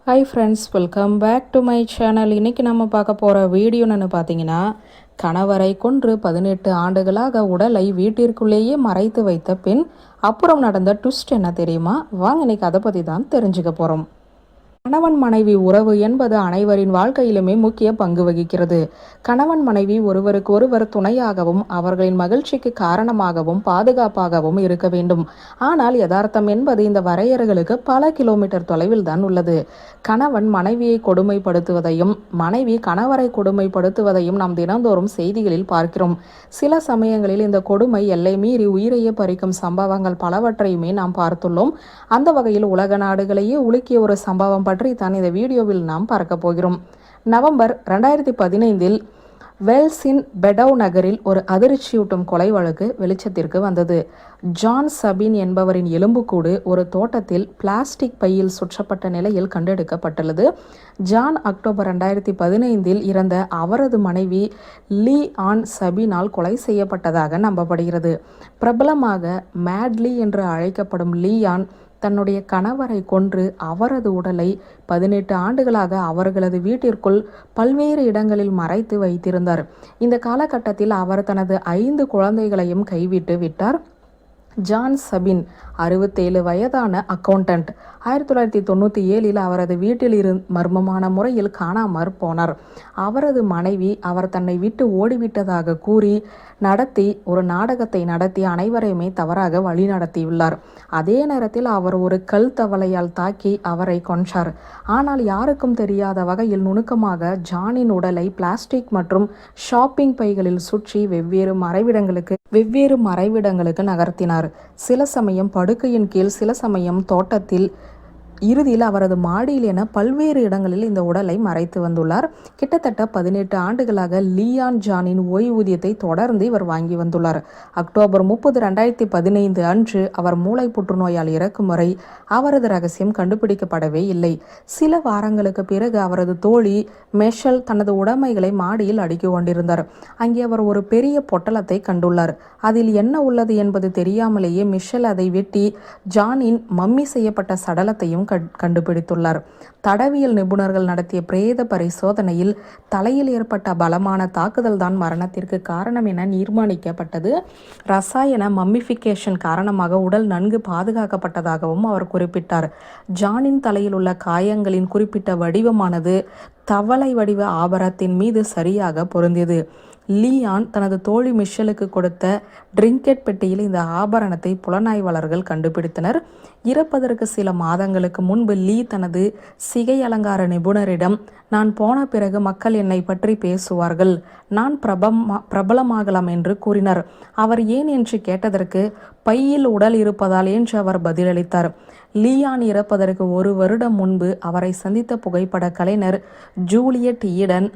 Hi friends, welcome back to my channel. இன்றைக்கி நம்ம பார்க்க போகிற வீடியோன்னு பார்த்தீங்கன்னா, கணவரை கொன்று 18 ஆண்டுகளாக உடலை வீட்டிற்குள்ளேயே மறைத்து வைத்த பெண் அப்புறம் நடந்த ட்விஸ்ட் என்ன தெரியுமா? வாங்க இன்றைக்கி அதை பற்றி தான் தெரிஞ்சுக்க போகிறோம். கணவன் மனைவி உறவு என்பது அனைவரின் வாழ்க்கையிலுமே முக்கிய பங்கு வகிக்கிறது. கணவன் மனைவி ஒருவருக்கு ஒருவர் துணையாகவும் அவர்களின் மகிழ்ச்சிக்கு காரணமாகவும் பாதுகாப்பாகவும் இருக்க வேண்டும். ஆனால் யதார்த்தம் என்பது இந்த வரையறைகளுக்கு பல கிலோமீட்டர் தொலைவில் தான் உள்ளது. கணவன் மனைவியை கொடுமைப்படுத்துவதையும் மனைவி கணவரை கொடுமைப்படுத்துவதையும் நாம் தினந்தோறும் செய்திகளில் பார்க்கிறோம். சில சமயங்களில் இந்த கொடுமை எல்லை மீறி உயிரையே பறிக்கும் சம்பவங்கள் பலவற்றையுமே நாம் பார்த்துள்ளோம். அந்த வகையில் உலக நாடுகளையே உலுக்கிய ஒரு சம்பவம் பற்றி தான் இந்த வீடியோவில் நாம் பார்க்க போகிறோம். நவம்பர் 2015 வெல்ஸின் பெடவ் நகரில் ஒரு அதிர்ச்சியூட்டும் கொலை வழக்கு வெளிச்சத்திற்கு வந்தது. ஜான் சபின் என்பவரின் எலும்புக்கூடு ஒரு தோட்டத்தில் பிளாஸ்டிக் பையில் சுற்றப்பட்ட நிலையில் கண்டெடுக்கப்பட்டுள்ளது. ஜான் அக்டோபர் 2015 இறந்த அவரது மனைவி லீ ஆன் சபினால் கொலை செய்யப்பட்டதாக நம்பப்படுகிறது. பிரபலமாக மேட்லி என்று அழைக்கப்படும் லீ ஆன் தன்னுடைய கணவரை கொன்று அவரது உடலை 18 ஆண்டுகளாக அவர்களது வீட்டிற்குள் பல்வேறு இடங்களில் மறைத்து வைத்திருந்தார். இந்த காலகட்டத்தில் அவர் தனது 5 குழந்தைகளையும் கைவிட்டு விட்டார். ஜான் சபின் 67 வயதான அக்கவுண்டன்ட். 1997 அவரது வீட்டில் மர்மமான முறையில் காணாமற் போனார். அவரது மனைவி அவர் தன்னை விட்டு ஓடிவிட்டதாக கூறி ஒரு நாடகத்தை நடத்தி அனைவரையுமே தவறாக வழி நடத்தியுள்ளார். அதே நேரத்தில் அவர் ஒரு கல் தவளையால் தாக்கி அவரை கொன்றார். ஆனால் யாருக்கும் தெரியாத வகையில் நுணுக்கமாக ஜானின் உடலை பிளாஸ்டிக் மற்றும் ஷாப்பிங் பைகளில் சுற்றி வெவ்வேறு மறைவிடங்களுக்கு நகர்த்தினார். சில சமயம் படுக்கையின் கீழ், சில சமயம் தோட்டத்தில், இறுதியில் அவரது மாடியில் என பல்வேறு இடங்களில் இந்த உடலை மறைத்து வந்துள்ளார். கிட்டத்தட்ட 18 ஆண்டுகளாக லியான் ஜானின் ஓய்வூதியத்தை தொடர்ந்து இவர் வாங்கி வந்துள்ளார். அக்டோபர் 30, 2015 அன்று அவர் மூளை புற்றுநோயால் இறக்கும் வரை அவரது ரகசியம் கண்டுபிடிக்கப்படவே இல்லை. சில வாரங்களுக்கு பிறகு அவரது தோழி மெஷல் தனது உடைமைகளை மாடியில் அடுக்கிக் கொண்டிருந்தார். அங்கே அவர் ஒரு பெரிய பொட்டலத்தை கண்டுள்ளார். அதில் என்ன உள்ளது என்பது தெரியாமலேயே மிஷல் அதை வெட்டி ஜானின் மம்மி செய்யப்பட்ட சடலத்தையும் கண்டுபிடித்துள்ளார். தடவியல் நிபுணர்கள் நடத்திய பிரேத பரிசோதனையில் தலையில் ஏற்பட்ட பலமான தாக்குதல் தான் மரணத்திற்கு காரணம் என தீர்மானிக்கப்பட்டது. ரசாயன மம்மிஃபிகேஷன் காரணமாக உடல் நன்கு பாதுகாக்கப்பட்டதாகவும் அவர் குறிப்பிட்டார். ஜானின் தலையில் உள்ள காயங்களின் குறிப்பிட்ட வடிவமானது தவளை வடிவ ஆபரணத்தின் மீது சரியாக பொருந்தியது. லியான் தனது தோழி மிஷலுக்கு கொடுத்த ட்ரிங்கெட் பெட்டியில் இந்த ஆபரணத்தை புலனாய்வாளர்கள் கண்டுபிடித்தனர். இறப்பதற்கு சில மாதங்களுக்கு முன்பு லீ தனது சிகை அலங்கார நிபுணரிடம், நான் போன பிறகு மக்கள் என்னை பற்றி பேசுவார்கள், நான் பிரபலமாகலாம் என்று கூறினார். அவர் ஏன் என்று கேட்டதற்கு, பையில் உடல் இருப்பதால் என்று அவர் பதிலளித்தார். லியான் இறப்பதற்கு 1 வருடம் முன்பு அவரை சந்தித்த புகைப்பட கலைஞர் ஜூலியட் ஈடன்,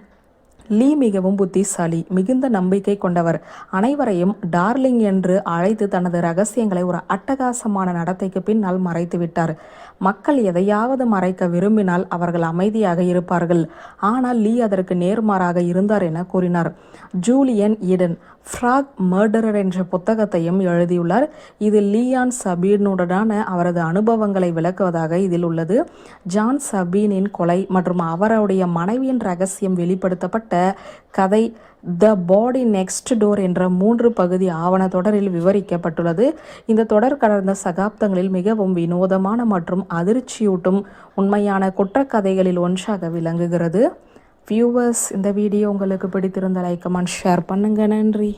லீ மிகவும் புத்திசாலி, மிகுந்த நம்பிக்கை கொண்டவர், அனைவரையும் டார்லிங் என்று அழைத்து தனது ரகசியங்களை ஒரு அட்டகாசமான நடத்தைக்கு பின்னால் மறைத்து விட்டார். மக்கள் எதையாவது மறைக்க விரும்பினால் அவர்கள் அமைதியாக இருப்பார்கள். ஆனால் லீ அதற்கு நேர்மாறாக இருந்தார் என கூறினார். ஜூலியன் ஈடன் ஃப்ராக் மர்டரர் என்ற புத்தகத்தையும் எழுதியுள்ளார். இது லியான் சபீனுடனான அவரது அனுபவங்களை விளக்குவதாக இதில் உள்ளது. ஜான் சபீனின் கொலை மற்றும் அவருடைய மனைவியின் ரகசியம் வெளிப்படுத்தப்பட்ட கதை த பாடி நெக்ஸ்ட் டோர் என்ற 3 பகுதி ஆவண தொடரில் விவரிக்கப்பட்டுள்ளது. இந்த தொடர் கடந்த சகாப்தங்களில் மிகவும் வினோதமான மற்றும் அதிர்ச்சியூட்டும் உண்மையான குற்றக்கதைகளில் ஒன்றாக விளங்குகிறது. வியூவர்ஸ், இந்த வீடியோ உங்களுக்கு பிடித்திருந்த லைக், கமெண்ட், ஷேர் பண்ணுங்க. நன்றி.